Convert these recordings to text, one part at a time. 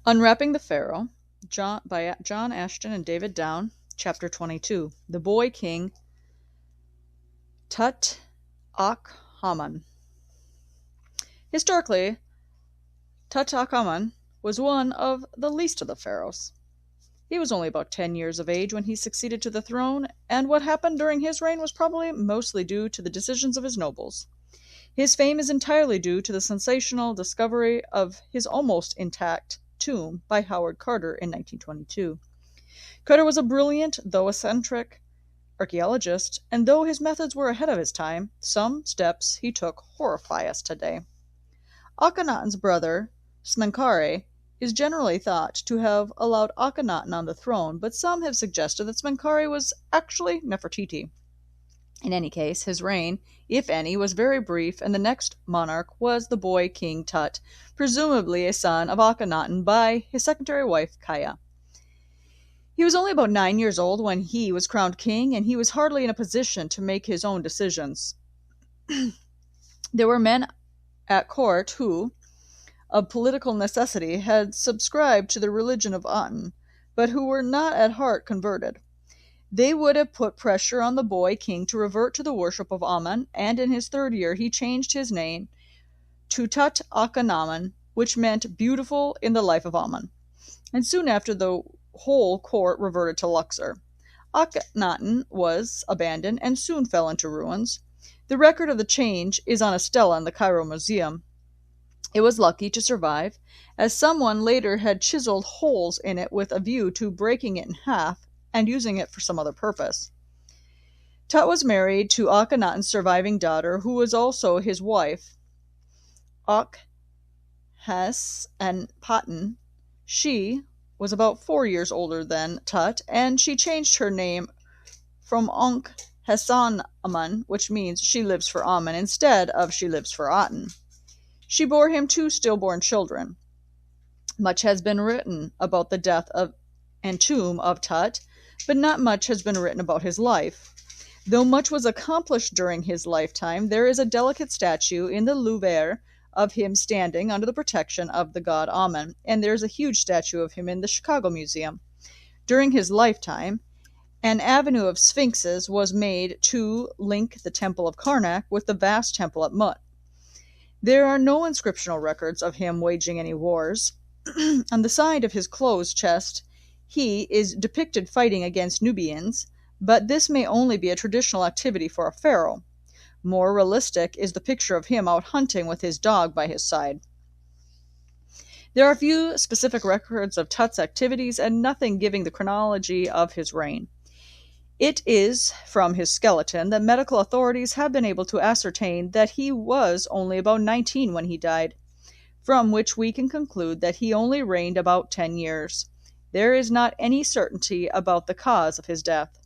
Unwrapping the Pharaoh, by John Ashton and David Down, Chapter 22. The Boy King Tut-Akhamun. Historically, Tut-Akhamun was one of the least of the pharaohs. He was only about 10 years of age when he succeeded to the throne, and what happened during his reign was probably mostly due to the decisions of his nobles. His fame is entirely due to the sensational discovery of his almost intact tomb by Howard Carter in 1922. Carter was a brilliant, though eccentric, archaeologist, and though his methods were ahead of his time, some steps he took horrify us today. Akhenaten's brother, Smenkhare, is generally thought to have allowed Akhenaten on the throne, but some have suggested that Smenkhare was actually Nefertiti. In any case, his reign, if any, was very brief, and the next monarch was the boy King Tut, presumably a son of Akhenaten by his secondary wife Kaya. He was only about 9 years old when he was crowned king, and he was hardly in a position to make his own decisions. There were men at court who, of political necessity, had subscribed to the religion of Aten, but who were not at heart converted. They would have put pressure on the boy king to revert to the worship of Amun, and in his third year he changed his name to Tut-Akhenamun, which meant beautiful in the life of Amun. And soon after, the whole court reverted to Luxor. Akhenaten was abandoned and soon fell into ruins. The record of the change is on a stela in the Cairo Museum. It was lucky to survive, as someone later had chiseled holes in it with a view to breaking it in half and using it for some other purpose. Tut was married to Akhenaten's surviving daughter, who was also his wife, Akheshenpaten. She was about 4 years older than Tut, and she changed her name from Ankh-Hassan-Amun, which means she lives for Amun, instead of she lives for Aten. She bore him 2 stillborn children. Much has been written about the death and tomb of Tut, but not much has been written about his life. Though much was accomplished during his lifetime, there is a delicate statue in the Louvre of him standing under the protection of the god Amun, and there is a huge statue of him in the Chicago Museum. During his lifetime, an avenue of sphinxes was made to link the Temple of Karnak with the vast temple at Mut. There are no inscriptional records of him waging any wars. On the side of his closed chest, he is depicted fighting against Nubians, but this may only be a traditional activity for a pharaoh. More realistic is the picture of him out hunting with his dog by his side. There are few specific records of Tut's activities and nothing giving the chronology of his reign. It is from his skeleton that medical authorities have been able to ascertain that he was only about 19 when he died, from which we can conclude that he only reigned about 10 years. There is not any certainty about the cause of his death.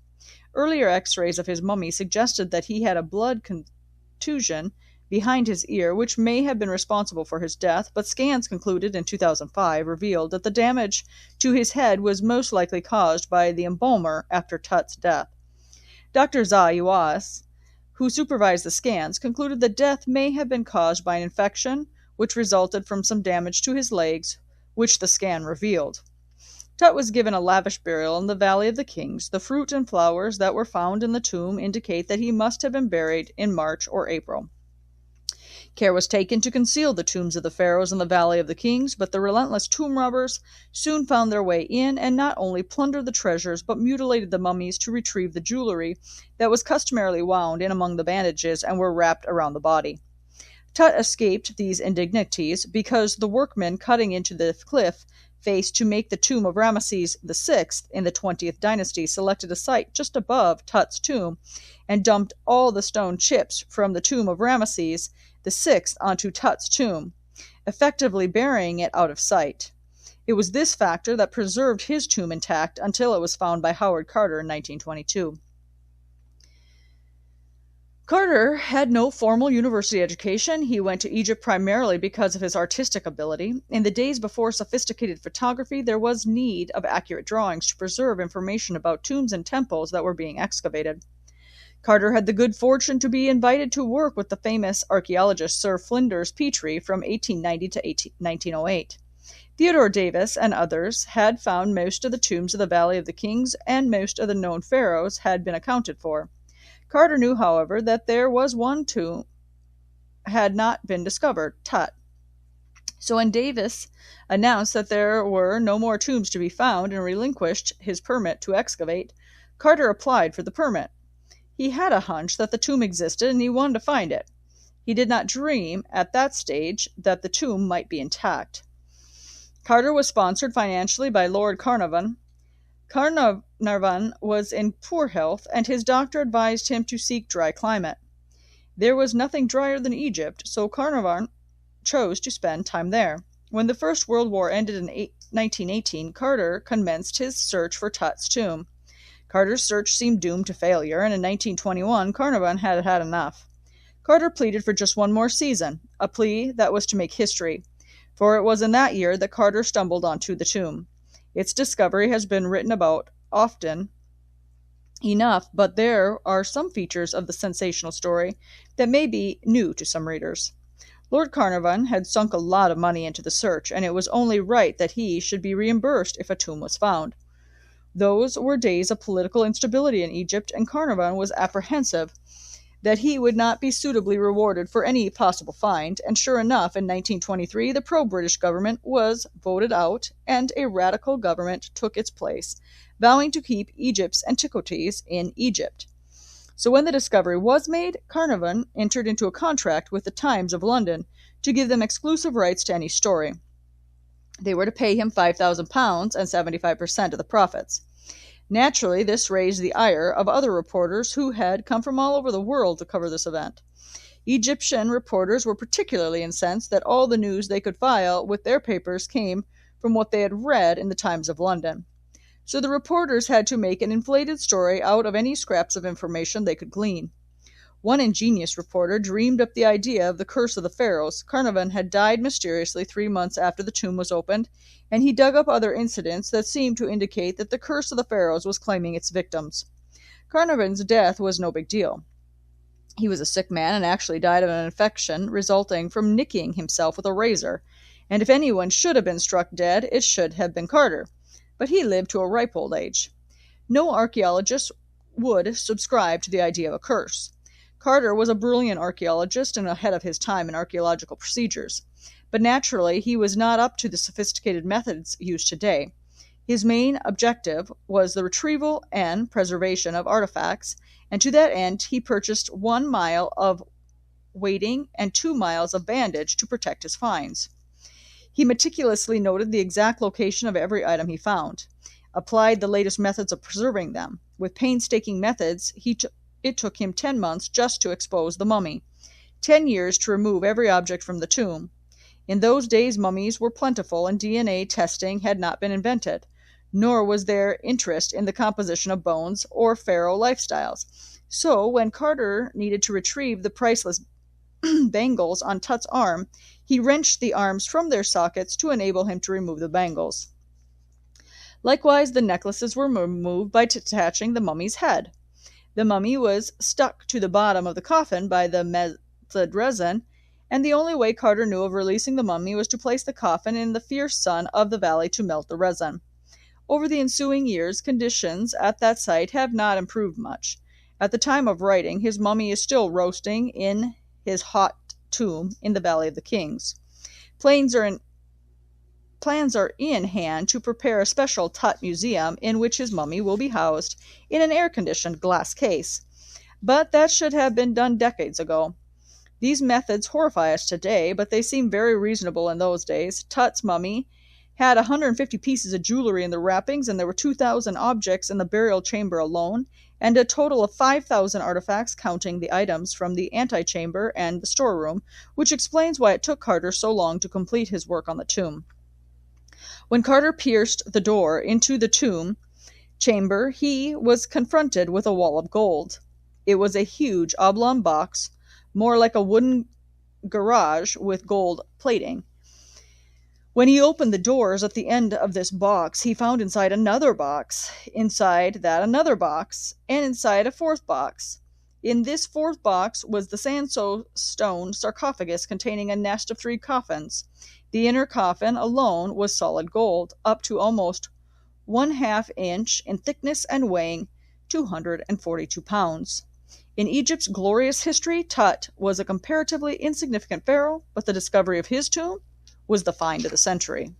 Earlier x-rays of his mummy suggested that he had a blood contusion behind his ear, which may have been responsible for his death, but scans concluded in 2005 revealed that the damage to his head was most likely caused by the embalmer after Tut's death. Dr. Zah Yuas, who supervised the scans, concluded that death may have been caused by an infection, which resulted from some damage to his legs, which the scan revealed. Tut was given a lavish burial in the Valley of the Kings. The fruit and flowers that were found in the tomb indicate that he must have been buried in March or April. Care was taken to conceal the tombs of the pharaohs in the Valley of the Kings, but the relentless tomb robbers soon found their way in and not only plundered the treasures, but mutilated the mummies to retrieve the jewelry that was customarily wound in among the bandages and were wrapped around the body. Tut escaped these indignities because the workmen cutting into the cliff face to make the tomb of Ramesses VI in the 20th dynasty selected a site just above Tut's tomb and dumped all the stone chips from the tomb of Ramesses VI onto Tut's tomb, effectively burying it out of sight. It was this factor that preserved his tomb intact until it was found by Howard Carter in 1922. Carter had no formal university education. He went to Egypt primarily because of his artistic ability. In the days before sophisticated photography, there was need of accurate drawings to preserve information about tombs and temples that were being excavated. Carter had the good fortune to be invited to work with the famous archaeologist Sir Flinders Petrie from 1890 to 1908. Theodore Davis and others had found most of the tombs of the Valley of the Kings, and most of the known pharaohs had been accounted for. Carter knew, however, that there was one tomb had not been discovered, Tut. So when Davis announced that there were no more tombs to be found and relinquished his permit to excavate, Carter applied for the permit. He had a hunch that the tomb existed and he wanted to find it. He did not dream at that stage that the tomb might be intact. Carter was sponsored financially by Lord Carnarvon. Carnarvon was in poor health, and his doctor advised him to seek dry climate. There was nothing drier than Egypt, so Carnarvon chose to spend time there. When the First World War ended in 1918, Carter commenced his search for Tut's tomb. Carter's search seemed doomed to failure, and in 1921, Carnarvon had had enough. Carter pleaded for just one more season, a plea that was to make history, for it was in that year that Carter stumbled onto the tomb. Its discovery has been written about often enough, but there are some features of the sensational story that may be new to some readers. Lord Carnarvon had sunk a lot of money into the search, and it was only right that he should be reimbursed if a tomb was found. Those were days of political instability in Egypt, and Carnarvon was apprehensive that he would not be suitably rewarded for any possible find, and sure enough, in 1923, the pro-British government was voted out, and a radical government took its place, vowing to keep Egypt's antiquities in Egypt. So when the discovery was made, Carnarvon entered into a contract with the Times of London to give them exclusive rights to any story. They were to pay him £5,000 and 75% of the profits. Naturally, this raised the ire of other reporters who had come from all over the world to cover this event. Egyptian reporters were particularly incensed that all the news they could file with their papers came from what they had read in the Times of London. So the reporters had to make an inflated story out of any scraps of information they could glean. One ingenious reporter dreamed up the idea of the curse of the Pharaohs. Carnarvon had died mysteriously 3 months after the tomb was opened, and he dug up other incidents that seemed to indicate that the curse of the Pharaohs was claiming its victims. Carnarvon's death was no big deal. He was a sick man and actually died of an infection resulting from nicking himself with a razor, and if anyone should have been struck dead, it should have been Carter. But he lived to a ripe old age. No archaeologist would subscribe to the idea of a curse. Carter was a brilliant archaeologist and ahead of his time in archaeological procedures, but naturally he was not up to the sophisticated methods used today. His main objective was the retrieval and preservation of artifacts, and to that end he purchased 1 mile of weighting and 2 miles of bandage to protect his finds. He meticulously noted the exact location of every item he found, applied the latest methods of preserving them. With painstaking methods, it took him 10 months just to expose the mummy, 10 years to remove every object from the tomb. In those days, mummies were plentiful and DNA testing had not been invented, nor was there interest in the composition of bones or pharaoh lifestyles. So, when Carter needed to retrieve the priceless bangles on Tut's arm, he wrenched the arms from their sockets to enable him to remove the bangles. Likewise, the necklaces were removed by detaching the mummy's head. The mummy was stuck to the bottom of the coffin by the melted resin, and the only way Carter knew of releasing the mummy was to place the coffin in the fierce sun of the valley to melt the resin. Over the ensuing years, conditions at that site have not improved much. At the time of writing, his mummy is still roasting in his hot tomb in the Valley of the Kings. Plans are in hand to prepare a special Tut museum in which his mummy will be housed in an air-conditioned glass case. But that should have been done decades ago. These methods horrify us today, but they seem very reasonable in those days. Tut's mummy had 150 pieces of jewelry in the wrappings, and there were 2,000 objects in the burial chamber alone, and a total of 5,000 artifacts counting the items from the antechamber and the storeroom, which explains why it took Carter so long to complete his work on the tomb. When Carter pierced the door into the tomb chamber, he was confronted with a wall of gold. It was a huge oblong box, more like a wooden garage with gold plating. When he opened the doors at the end of this box, he found inside another box, inside that another box, and inside a fourth box. In this fourth box was the sandstone sarcophagus containing a nest of 3 coffins. The inner coffin alone was solid gold, up to almost 1/2 inch in thickness and weighing 242 pounds. In Egypt's glorious history, Tut was a comparatively insignificant pharaoh, but the discovery of his tomb was the find of the century.